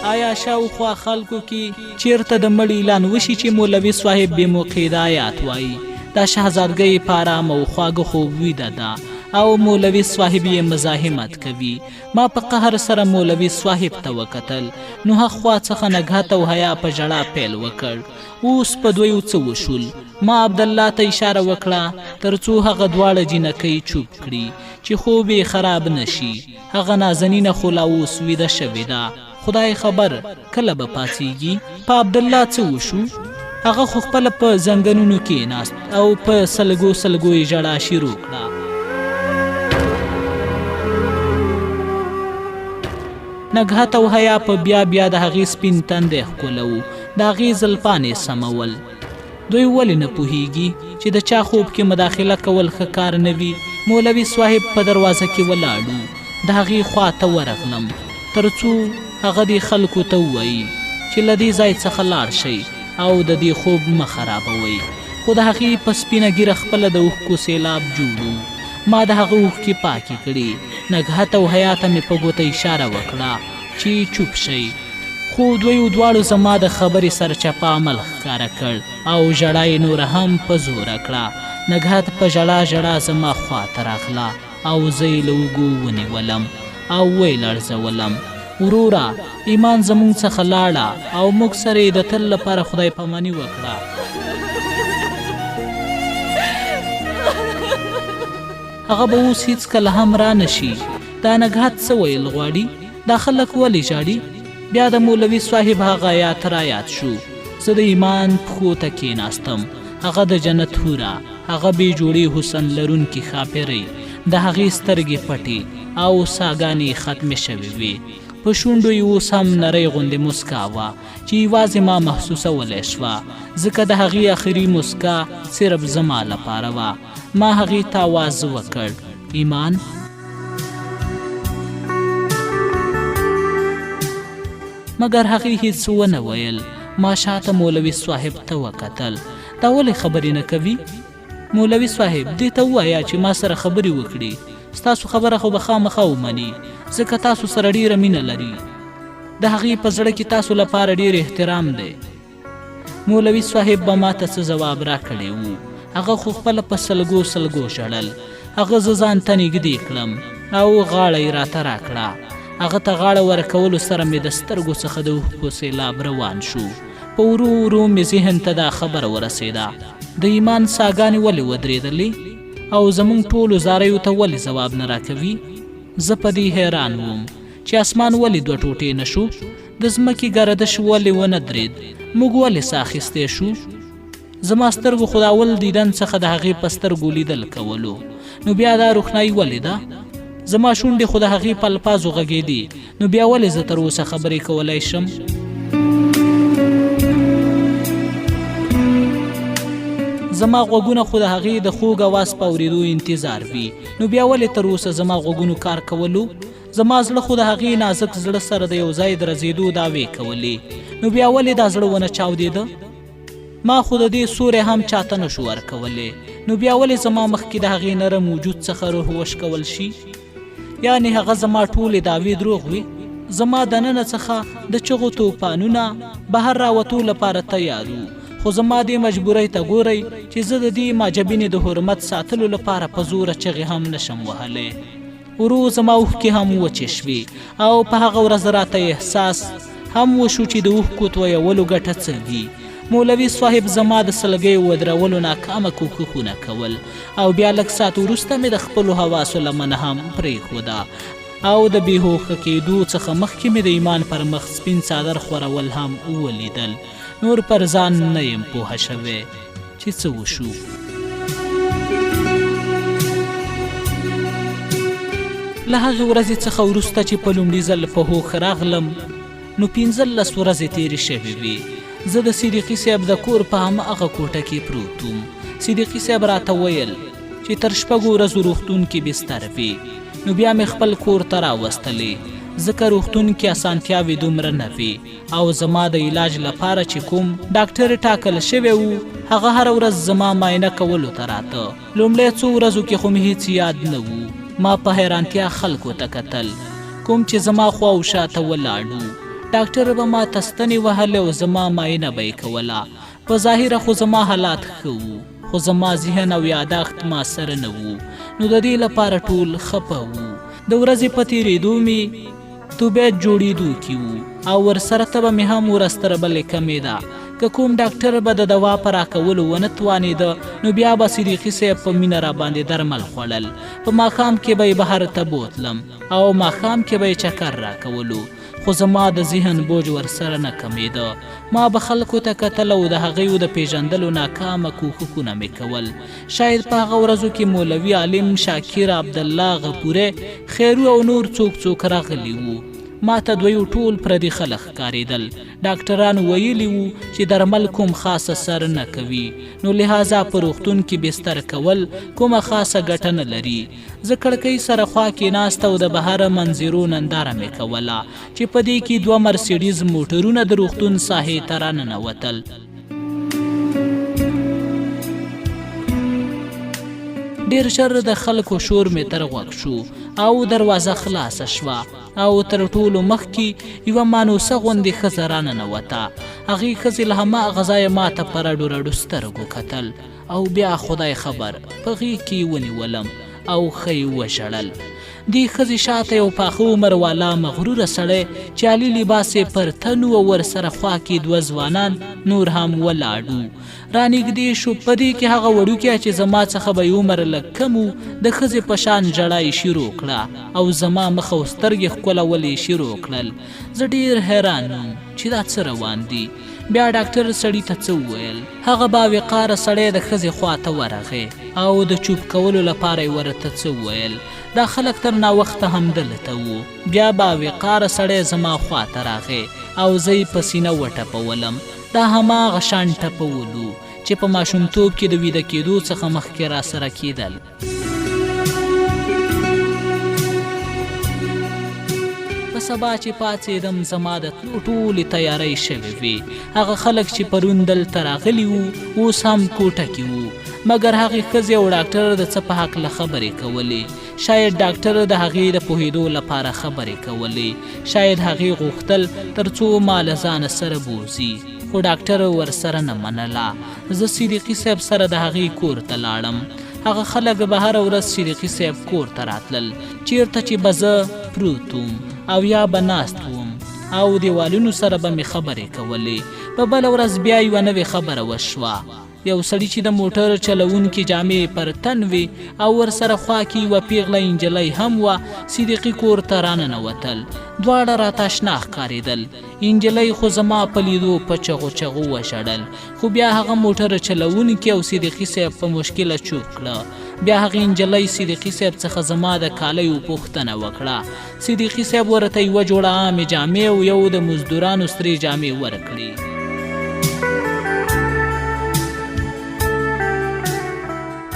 آیا شاوخوا خلکو کې چیرته د مړي اعلان وشي چې مولوي صاحب بې موقع د آیات وایي؟ دا شهزادګۍ په ارامه او خواږه خوب ویده ده او مولوي صاحب یې مزاحمت کوي. ما په قهر سره مولوي صاحب ته وکتل، نو هخوا څخه نګهت او حیا په ژړا پیل وکړ. اوس په دویو څه وشول؟ ما عبدالله ته اشاره وکړه تر څو هغه دواړه جینکۍ چوپ کړي چې خوب یې خراب نشي. هغه نازنینه خو لا اوس ویده شوې ده، خدای خبر کله به پاڅیږي. په عبدالله څه وشو؟ هغه خو خپله په زنګنونو کې ناست او په سلګو سلګو یې ژړا شروع کړه. نګهت او حیا په بیا د هغې سپین تندی ښکلو، د هغې زلفانې سمول. دوی ولې نه پوهیږي چې د چا خوب کې مداخله کول ښه کار نه وي؟ مولوي صاحب په دروازه کې ولاړو، د هغې خوا ته ورغلم تر څو هغه دې خلکو ته ووایي چې له دې ځای څخه لاړ شئ او د دې خوب مه خرابوئ. خو د هغې په سپینه ږیره خپله د اوښکو سیلاب جوړ و. ما د هغه اوښکې پاکې کړې. نګهت او حیا ته مې په ګوته اشاره وکړه چې چوپ شئ، خو دویو دواړو زما د خبرې سرچپه عمل ښکاره کړ او ژړا یې نوره هم په زوره کړه. نګهت په ژړا ژړا زما خواته راغله او زه یې له اوږو ونیولم او ویې لړزولم. وروره، ایمان زموږ څخه لاړه او موږ سره یې د تل لپاره خدای پاماني وکړه. هغه به اوس هیڅکله هم را نشي. دا نګهت څه ویل غواړي؟ دا خلک ولې ژاړي؟ بیا د مولوي صاحب هغه آیات رایاد شو. زه د ایمان پښو ته کېناستم. هغه د جنت حوره، هغه بې جوړې حسن لرونکې ښاپېرۍ، د هغې سترګې پټې او ساګانې ختمې شوې وې. په شونډو یې اوس هم نرۍ غوندې مسکا وه چې یوازې ما محسوسولی شوه، ځکه د هغې آخري مسکا صرف زما لپاره وه. ما هغې ته آواز وکړ، ایمان. مګر هغې هیڅ ونه ویل. ما شاته مولوي صاحب ته وکتل. دا ولې خبرې نه کوي؟ مولوي صاحب دې ته ووایه چې ما سره خبرې وکړي. ستاسو خبره خو به خامخا ومني، ځکه تاسو سره ډیره مینه لري. د هغې په زړه کې تاسو لپاره ډیر احترام دی. مولوي صاحب به ما ته څه ځواب راکړی و. هغه خو خپله په سلګو سلګو ژړل. هغه زه ځان ته نږدې کړم او غاړه یې راته راکړه. هغه ته غاړه ورکولو سره مې د سترګو څخه د اوښکو سیلاب روان شو. په ورو ورو مې ذهن ته دا خبره ورسېده، د ایمان ساګانې ولې ودرېدلې او زموږ ټولو زاریو ته ولې ځواب نه راکوي؟ زه په دې حیران وم چې اسمان ولې دوه ټوټې نه شو، د ځمکې ګردش ولې ونه درېد، موږ ولې ساه اخیستی شو. زما سترګو خو د اول دیدن څخه د هغې په سترګو لیدل کولو، نو بیا دا روښنایي ولې ده؟ زما شونډې خو د هغې په الفاظو غږېدې، نو بیا ولې زه تر اوسه خبرې کولی شم؟ زما غوږونه خو د هغې د خوږ اواز په اورېدو انتظار وي، نو بیا ولې تر اوسه زما غوږونو کار کولو؟ زما زړه خو د هغې نازک زړه سره د یو ځای د رسېدو دعوې کولې، نو بیا ولې دا زړه ونه چاودېده؟ ما خو د دې سوری هم چاته نشو ورکولی، نو بیا ولې زما مخکې د هغې نرم وجود څخه روح وشکول شي؟ یعنې هغه زما ټولې دعوې دروغ وي؟ زما دننه څخه د چغو توپانونه بهر راوتو لپاره تیار وو، خو زما دې مجبورۍ ته ګورئ چې زه د دې ماجبینې د حرمت ساتلو لپاره په زوره چغې هم نشم وهلی. ورو زما اوښکې هم وچې شوې او په هغه ورځ راته احساس هم وشو چې د اوښکو تویولو ګټه څه وي. مولوي صاحب زما د سلګیو ودرولو ناکامه کوښښونه کول او بیا لږ ساعت وروسته مې د خپلو حواسو لمنه هم پرېښوده او د بېهوښه کېدو څخه مخکې مې د ایمان پر مخ سپین څادر خورول هم ولیدل. نور پر ځان نه یم پوهه شوی چې څه وشو. له هغې ورځې څخه وروسته چې په لومړي ځل په هوښ راغلم نو 15 ورځې تېرې شوې وې. زه د صدیقي صاحب د کور په هماغه کوټه کې پروت وم. صدیقي صاحب راته ویل چې تر 6 ورځو روغتون کې بستر وي، نو بیا مې خپل کور ته راوستلې، ځکه روغتون کې اسانتیاوې دومره نه وي او زما د علاج لپاره چې کوم ډاکټر ټاکل شوی و هغه هره ورځ زما معاینه کولو ته راته. لومړی څو ورځو کې خو مې هیڅ یاد نه و. ما په حیرانتیا خلکو ته کتل، کوم چې زما خوا او شاته ولاړ و. ډاکټر به ما تستنې وهلې او زما معاینه به یې کوله. په ظاهره خو زما حالات ښه وو، خو زما ذهن او یاداښت ما سره نه وو، نو د دې لپاره ټول خفه وو. د ورځې په تېرېدو مې طبیعت جوړېدو کې وو او ورسره تبه مې هم ورستره بلې کمېده. که کوم ډاکټر به د دوا په راکولو ونه توانېده نو بیا به صدیقي صاحب په مینه راباندې درمل خوړل. په ماښام کې به یې بهر ته بوتلم او ماښام کې به یې چکر راکولو، خو زما د ذهن بوج ورسره نه کمیده. ما به خلکو ته کتل او د هغوی د پیژندلو ناکامه کوښښونه مې کول. شاید په هغه ورځو کې مولوي عالم شاکر عبدالله غفوری، خیرو او نور څوک راغلي وو. ما ته دوی ټول پردي خلک ښکارېدل. ډاکټرانو ویلي وو چې درمل کوم خاص اثر نه کوي، نو لهذا په روغتون کې بستر کول کومه خاصه ګټه نه لري. زه کړکۍ سره خوا کې ناسته او د بهره منظرو ننداره مې کوله چې په دې کې 2 مرسیډیز موټرونه د روغتون ساحې ته راننوتل. ډیر ژر د خلکو شور مې تر غوږ شو او دروازه خلاصه شوه او تر ټولو مخکې یوه مانوسه غوندې ښځه راننوته. هغې ښځې له هماغه ځایه ما ته په رډو رډو سترګو کتل او بیا خدای خبر په غېږ کې یې ونیولم او ښه یې وژړل. دې ښځې شاته یو پاخه عمر والا مغروره سړی چې عالي لباس یې پر تن و، ورسره خوا کې 2 ځوانان نور هم ولاړ وو. رانږدې شو، په دې کې هغه وړوکی چې زما څخه به یې عمر لږ کم و د ښځې په شان ژړا یې شروع کړه او زما مخ او سترګې ښکلول یې شروع کړل. زه ډېر حیران وم چې دا څه روان دي. بیا ډاکټر سړي ته څه وویل. هغه باوقاره سړی د ښځې خواته ورغی او د چوپ کولو لپاره یې ورته څه وویل. دا خلک تر ناوخته همدلته وو. بیا باوقاره سړی زما خواته راغی او زه یې په سینه وټپولم. دا هماغه شان ټپولو چې په ماشومتوب کې د ویده کېدو څخه مخکې راسره کېدل. په سبا چې پاڅېدم زما د تلو ټولې تیاری شوې وې. هغه خلک چې پرون دلته راغلي وو اوس هم کوټه کې وو، مګر هغې ښځې او ډاکټر د څه په هکله خبرې کولې. شاید ډاکټر د هغې د پوهېدو لپاره خبرې کولې، شاید هغې غوښتل تر څو ما له ځانه سره بوځي، خو ډاکټر ورسره نه منله. زه صدیقي صاحب سره د هغې کور ته لاړم. هغه خلک به هره ورځ صدیقي صاحب کور ته راتلل، چیرته چې به زه پروت وم او یا به ناست وم او دیوالونو سره به مې خبرې کولې. په بله ورځ بیا یوه نوې خبره وشوه. یو سړي چې د موټر چلونکي جامې پر تن وي او ورسره خوا کې یوه پیغله نجلۍ هم وه، صدیقي کور ته راننوتل. دواړه راته اشنا ښکارېدل. نجلۍ خو زما په لیدو په چغو چغو وژړل، خو بیا هغه موټر چلونکي او صدیقي صاحب په مشکله چوپ کړه. بیا هغې نجلۍ صدیقي صاحب څخه زما د کالیو پوښتنه وکړه. صدیقي صاحب ورته 1 جوړه عامې جامې او یو د مزدورانو سرې جامې ورکړې.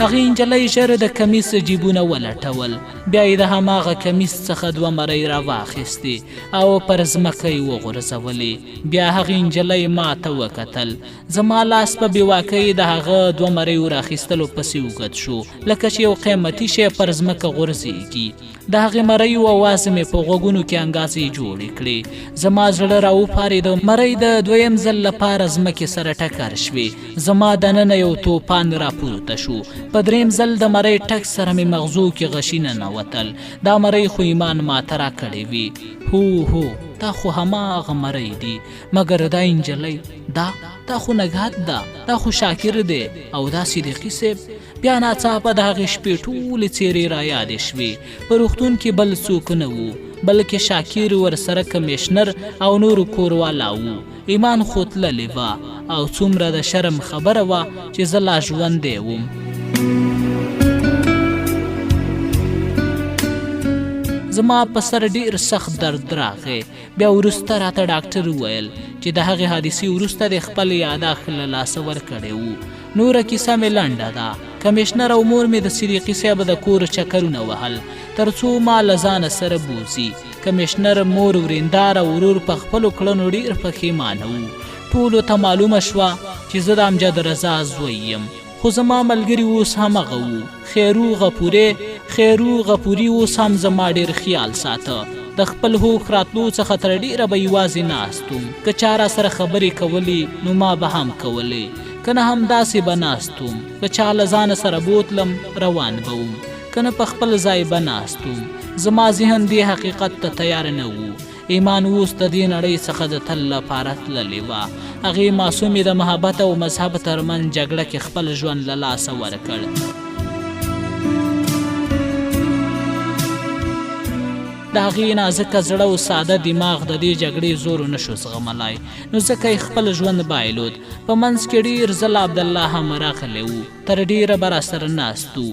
هغې نجلۍ ژر د کمیس جیبونه ولټول، بیا یې د هماغه کمیس څخه 2 مرۍ راواخیستې او پر ځمکه یې وغورځولې. بیا هغې نجلۍ ما ته وکتل. زما لاس په بېواکۍ د هغه 2 مریو راخیستلو پسې اوږد شو، لکه چې یو قیمتي شی پر ځمکه غورځېږي. د هغې مریو اواز مې په غوږونو کې انګازې جوړې کړې. زما زړه راوپارېده. مرۍ د 2یم ځل لپاره ځمکې سره ټکر شوې. زما دننه یو توپان راپورته شو. په 3یم ځل د مرۍ ټک سره مې مغزو کې غشي ننوتل. دا مرۍ خو ایمان ماته راکړې وي. هو دا خو هماغه مرۍ دي، مګر دا نجلۍ دا خو نګهت ده، دا خو شاکر دی او دا صدیقي صاحب. بیا ناڅاپه د هغې شپې ټولې څېرې رایادې شوې. په روغتون کې بل څوک نه وو، بلکې شاکر ورسره کمیشنر او نورو کوروالا وو. ایمان خو تللې وه او څومره د شرم خبره وه چې زه لا ژوندی وم. زما په سر ډیر سخت درد راغی. بیا وروسته راته ډاکټر وویل چې د هغې حادثې وروسته د خپل یاداښت له لاسه ورکړی وو. نوره کیسه مې لنډه ده. کمیشنر او مور مې د صدیقي صاحب د کور چکرونه وهل تر څو ما له ځانه سره بوځي. کمیشنر، مور، وریندار او ورور په خپلو کړنو ډیر پښیمانه وو. ټولو ته معلومه شوه چې زه د امجد رضا زوی یم، خو زما ملګري اوس همغه وو. خیرو غفوري اوس هم زما ډېر خیال ساته. د خپل هوښ راتلو څخه تر ډېره به یوازې ناست وم. که چا را سره خبرې کولې نو ما به هم کولې، که نه همداسې به ناست وم. که چا له ځانه سره بوتلم روان به وم، که نه په خپل ځای به ناست وم. زما ذهن دې حقیقت ته تیار نه و. ایمان اوس د دې نړۍ څخه د تل لپاره تللې وه. هغې معصومې د محبت او مذهب ترمنځ جګړه کې خپل ژوند له لاسه ورکړ. د هغې نازکه زړه او ساده دماغ د دې جګړې زور نشو زغملی، نو ځکه یې خپل ژوند بایلود. په منځ کې ډېر ځله عبدالله هم راغلی و، تر ډېره به راسره ناست و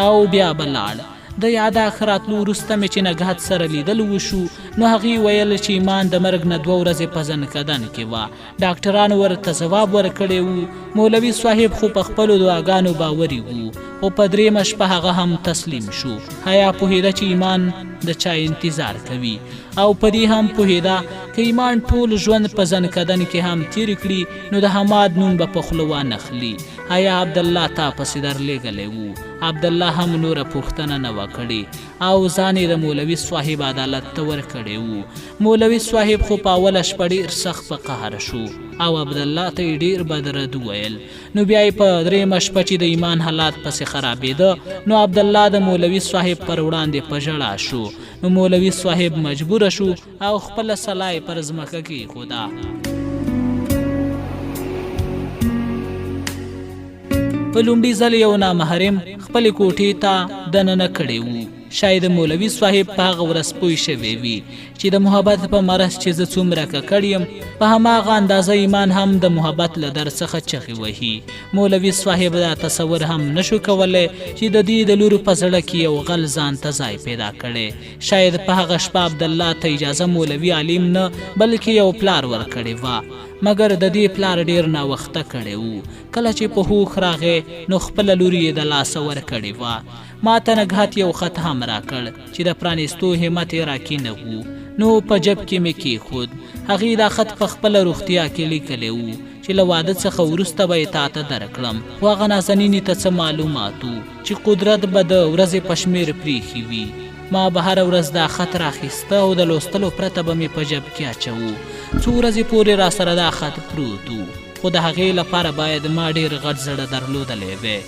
او بیا به لاړ. د یاده راتلو وروسته مې چې نګهت سره لیدل وشو، نو هغې ویل چې ایمان د مرګ نه 2 ورځې په ځنکدن کې وه. ډاکټرانو ورته ځواب ورکړی و. مولوي صاحب خو په خپلو دعاګانو باوري و، خو په 3مه شپه هغه هم تسلیم شو. حیا پوهېده چې ایمان د چا انتظار کوي، او په دې هم پوهېده که ایمان ټول ژوند په ځنکدن کې هم تیر کړي نو د حماد نوم به په خوله وانخلي. حیا عبدالله تا پسې درلېږلی و. عبدالله هم نوره پوښتنه نه وه کړې او ځان یې د مولوي صاحب عدالت ته ورکړی و. مولوي صاحب خو په اوله شپه ډېر سخت په قهر شو او عبدالله ته یې ډېر بد رد وویل. نو بیا یې په 3مه شپه چې د ایمان حالات پسې خرابېده، نو عبدالله د مولوي صاحب پر وړاندې په ژړا شو. نو مولوي صاحب مجبوره شو او خپله سلا یې پر ځمکه کېښوده. په لومړي ځل یو نامحرم خپلې کوټې ته دننه کړی و. شاید مولوي صاحب په هغه ورځ پوه شوی وي چې د محبت په مرض چې زه څومره ککړ یم، په هماغه اندازه ایمان هم د محبت له در څخه چغې وهي. مولوي صاحب دا تصور هم نشو کولی چې د دې د لور په زړه کې یو غل ځان ته ځای پیدا کړی. شاید په هغه شپه عبدالله ته اجازه مولوي عالم نه بلکې یو پلار ورکړې وه، مګر د دې پلار ډېر ناوخته کړی و. کله چې په هوښ راغی نو خپله لور یې د لاسه ورکړې وه. ما ته نګهت یو خط هم راکړ چې د پرانیستو همت یې راکینه و، نو په جب کې مې کېښود. هغې دا خط په خپله روغتیا کې لیکلی و چې له واده څخه وروسته به یې تا ته درکړم. خو هغه نازنینې ته څه معلومات و چې قدرت به د ورځې په شمېر پرېښي وي. ما به هره ورځ دا خط راخیسته او د لوستلو پرته به مې په جب کې اچوو. څو ورځې پورې را سره دا خط پروت و، خو د هغې لپاره باید ما ډېر غټ زړه درلودلی وی.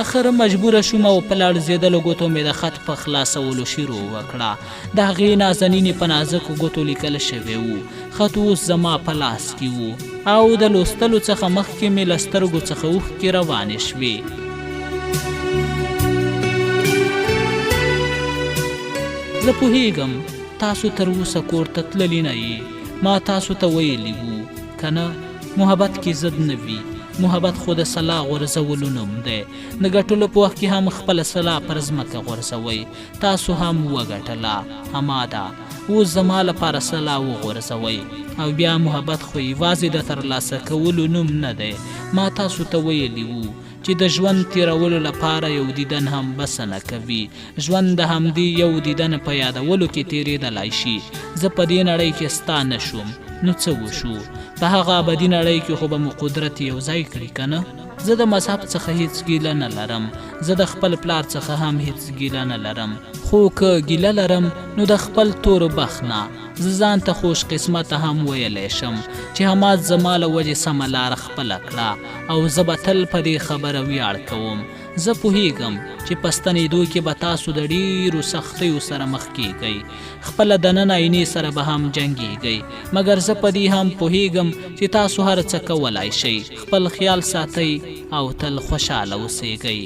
اخر مجبوره شوم او په لړزېدلو ګوتو مې د خط په خلاصولو شروع وکړه. د هغې نازنینې په نازکو ګوتو لیکل شوی و. خط اوس زما په لاس کې و او د لوستلو څخه مخکې مې له سترګو څخه اوښکې روانې شوې. زه پوهیږم تاسو تر اوسه کور ته تللي نه یې. ما تاسو ته ویلي وو که نه، محبت کې ضد نه وي. محبت خو د سلا غورځولو نوم دی. د ګټلو په وخت کې هم خپله سلا پر ځمکه غورځوئ. تاسو هم وګټله، هما ده. اوس زما لپاره سلا وغورځوئ او بیا محبت خو یوازې د ترلاسه کولو نوم نه دی. ما تاسو ته ویلي وو چې د ژوند تیرولو لپاره یو دیدن هم بسنه کوي. ژوند د همدې یو دیدن په یادولو کې تیرېدلی شي. زه په دې نړۍ کې ستا نه شوم، نو څه وشو؟ په هغه ابدي نړۍ کې خو به مو قدرت یو ځای کړي که نه؟ زه د مذهب څخه هیڅ ګیله نه لرم، زه د خپل پلار څخه هم هیڅ ګیله نه لرم، خو که ګیله لرم نو د خپل تور بخت نه. زه ځان ته خوش قسمته هم ویلی شم چې حماد زما له وجې سمه لاره خپله کړه او زه به تل په دې خبره ویاړ کوم. زه پوهیږم چې په ستنېدو کې به تاسو د ډېرو سختیو سره مخ کیږئ، خپله دننه عینې سره به هم جنګیږئ، مګر زه په دې هم پوهیږم چې تاسو هر څه کولی شئ. خپل خیال ساتئ او تل خوشحاله اوسیږئ.